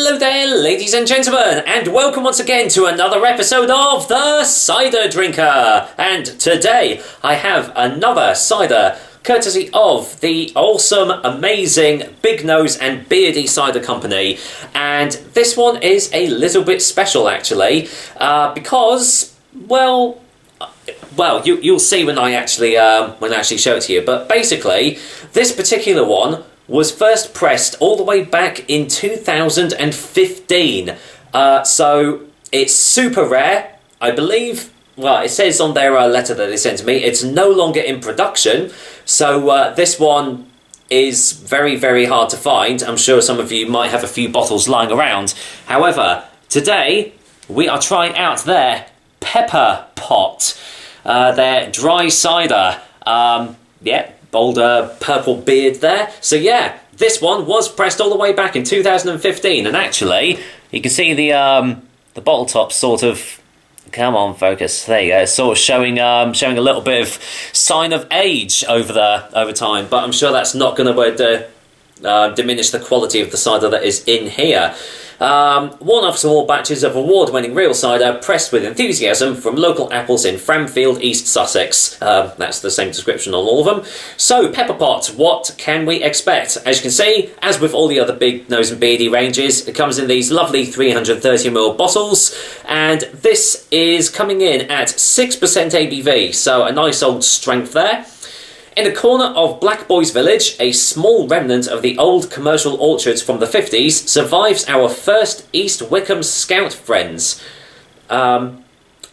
Hello there, ladies and gentlemen, and welcome once again to another episode of The Cider Drinker. And today I have another cider, courtesy of the awesome, amazing Bignose and Beardy Cider Company. And this one is a little bit special, actually, because, well, you'll see when I actually show it to you. But basically, this particular one was first pressed all the way back in 2015. So it's super rare, I believe. Well, it says on their letter that they sent to me, it's no longer in production. So this one is very, very hard to find. I'm sure some of you might have a few bottles lying around. However, today we are trying out their Pepper Pot, their dry cider. Bold purple beard there. So yeah, this one was pressed all the way back in 2015, and actually, you can see the bottle top sort of. Come on, focus. There you go. It's sort of showing a little bit of sign of age over time, but I'm sure that's not going to diminish the quality of the cider that is in here. One of small batches of award-winning real cider pressed with enthusiasm from local apples in Framfield, East Sussex. That's the same description on all of them. So, Pepper Pot, what can we expect? As you can see, as with all the other Bignose and Beardy ranges, it comes in these lovely 330ml bottles, and this is coming in at 6% ABV, so a nice old strength there. In a corner of Black Boys Village, a small remnant of the old commercial orchards from the 50s survives our first East Wickham Scout friends. Sorry,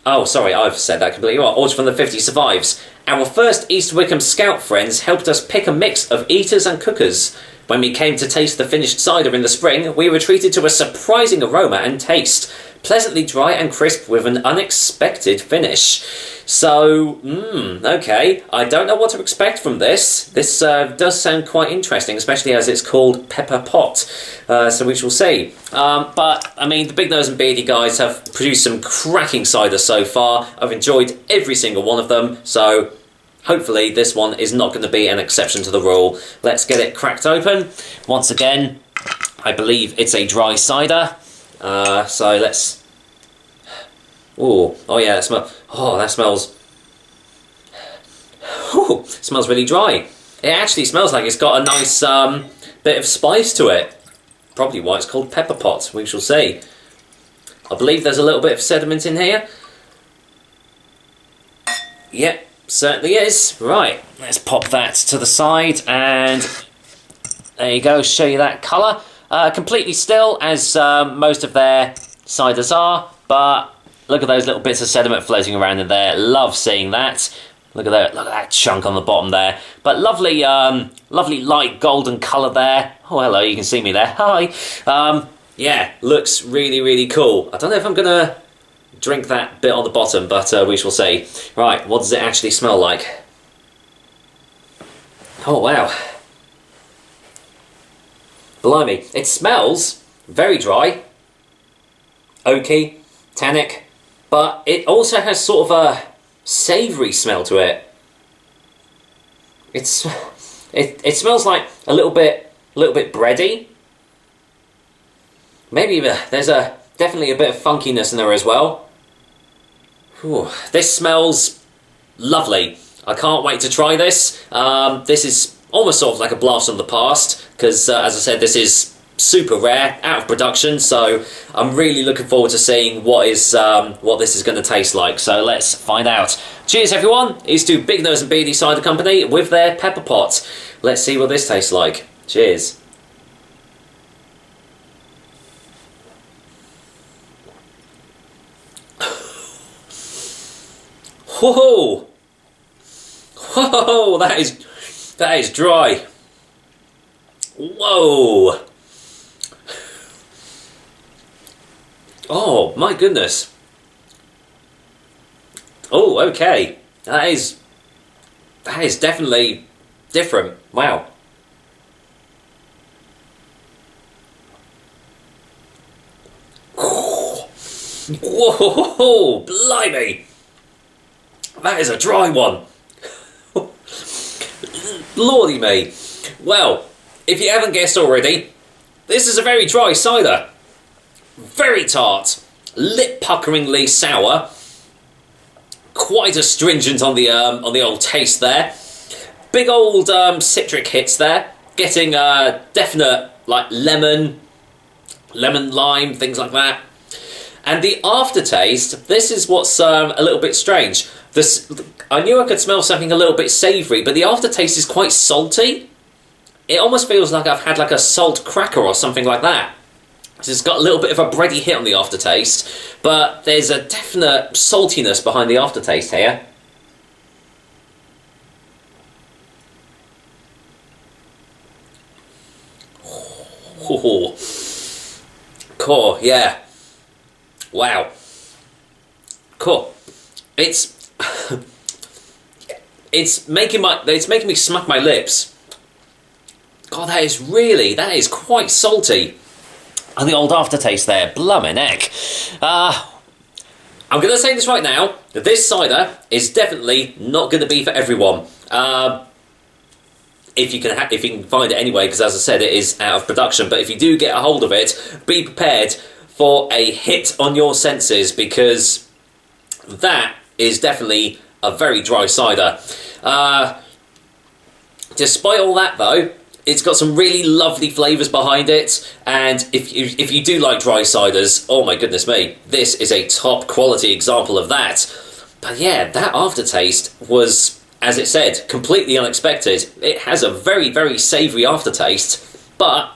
I've said that completely wrong. Orchard from the 50s survives. Our first East Wickham Scout friends helped us pick a mix of eaters and cookers. When we came to taste the finished cider in the spring, we were treated to a surprising aroma and taste. Pleasantly dry and crisp with an unexpected finish. So, okay, I don't know what to expect from this. This does sound quite interesting, especially as it's called Pepper Pot, so we shall see. But, I mean, the Bignose and Beardy guys have produced some cracking cider so far. I've enjoyed every single one of them, so hopefully this one is not going to be an exception to the rule. Let's get it cracked open. Once again, I believe it's a dry cider. So let's. Oh yeah, that smells. Oh, that smells. It smells really dry. It actually smells like it's got a nice bit of spice to it. Probably why it's called Pepper Pot. We shall see. I believe there's a little bit of sediment in here. Yep, certainly is. Right, let's pop that to the side, and there you go. Show you that colour. Completely still, as most of their ciders are, but look at those little bits of sediment floating around in there. Love seeing that. Look at that chunk on the bottom there. But lovely light golden colour there. Oh, hello, you can see me there. Hi. Yeah, looks really, really cool. I don't know if I'm going to drink that bit on the bottom, but we shall see. Right, what does it actually smell like? Oh, wow. Blimey, it smells very dry, oaky, tannic, but it also has sort of a savoury smell to it. It smells like a little bit bready. Maybe there's definitely a bit of funkiness in there as well. Whew, this smells lovely. I can't wait to try this. This is almost sort of like a blast from the past, because as I said, this is super rare, out of production, so I'm really looking forward to seeing what this is going to taste like. So let's find out. Cheers everyone, it's to Bignose and Beardy Cider Company with their Pepper Pot. Let's see what this tastes like. Cheers. Whoa! Whoa, that is dry. Whoa. Oh, my goodness. Oh, okay. That is definitely different. Wow. Whoa, blimey. That is a dry one. Lordy me. Well, if you haven't guessed already, this is a very dry cider. very tart, lip-puckeringly sour, quite astringent on the old taste there. Big old citric hits there, getting definite like lemon, lime, things like that. And the aftertaste, this is what's a little bit strange. I knew I could smell something a little bit savoury, but the aftertaste is quite salty. It almost feels like I've had like a salt cracker or something like that. So it's got a little bit of a bready hit on the aftertaste, but there's a definite saltiness behind the aftertaste here. Oh, cool, yeah. Wow. Cool. It's making me smack my lips. God, that is quite salty. And the old aftertaste there, blimmin' heck. I'm going to say this right now, that this cider is definitely not going to be for everyone. If you can find it anyway, because as I said, it is out of production. But if you do get a hold of it, be prepared for a hit on your senses, because that is definitely a very dry cider. Despite all that, though, it's got some really lovely flavours behind it, and if you do like dry ciders, oh my goodness me, this is a top quality example of that. But yeah, that aftertaste was, as it said, completely unexpected. It has a very, very savoury aftertaste, but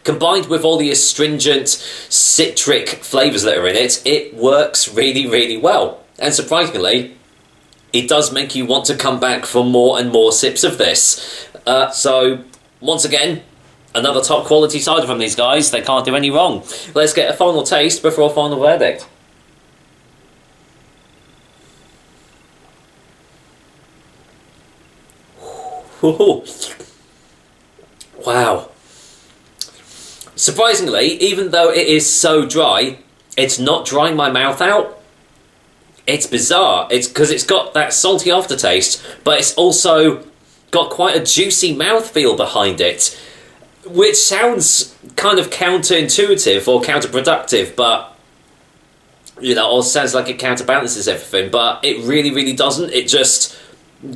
combined with all the astringent citric flavours that are in it, it works really, really well. And surprisingly, it does make you want to come back for more and more sips of this. So, once again, another top quality cider from these guys. They can't do any wrong. Let's get a final taste before a final verdict. Ooh. Wow. Surprisingly, even though it is so dry, it's not drying my mouth out. It's bizarre. It's because it's got that salty aftertaste, but it's also got quite a juicy mouthfeel behind it, which sounds kind of counterintuitive or counterproductive, but, you know, or sounds like it counterbalances everything, but it really, really doesn't. It just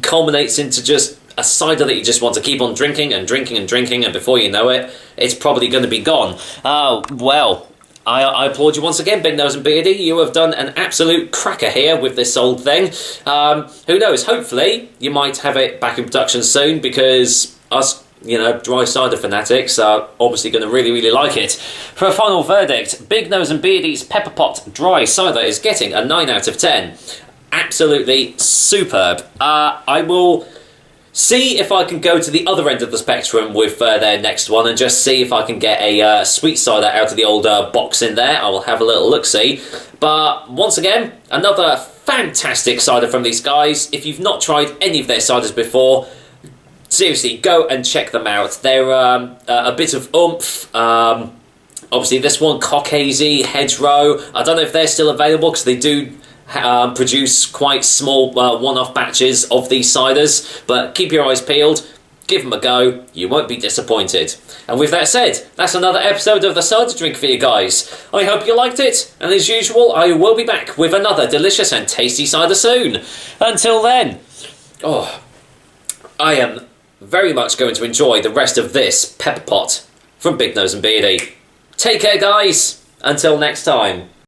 culminates into just a cider that you just want to keep on drinking and drinking and drinking, and before you know it, it's probably going to be gone. Oh, well, I applaud you once again, Bignose and Beardy. You have done an absolute cracker here with this old thing. Who knows, hopefully you might have it back in production soon, because us, you know, dry cider fanatics are obviously going to really, really like it. For a final verdict, Bignose and Beardy's Pepper Pot Dry Cider is getting a 9 out of 10. Absolutely superb. I will see if I can go to the other end of the spectrum with their next one, and just see if I can get a sweet cider out of the old box in there. I will have a little look-see. But once again, another fantastic cider from these guys. If you've not tried any of their ciders before, seriously, go and check them out. They're a bit of oomph. Obviously, this one, Cockhazy, Hedgerow. I don't know if they're still available, because they do produce quite small one-off batches of these ciders, but keep your eyes peeled, give them a go, you won't be disappointed. And with that said, that's another episode of the Cider Drink for you guys. I hope you liked it, and as usual, I will be back with another delicious and tasty cider soon. Until then, I am very much going to enjoy the rest of this pepper pot from Bignose and Beardy. Take care, guys. Until next time.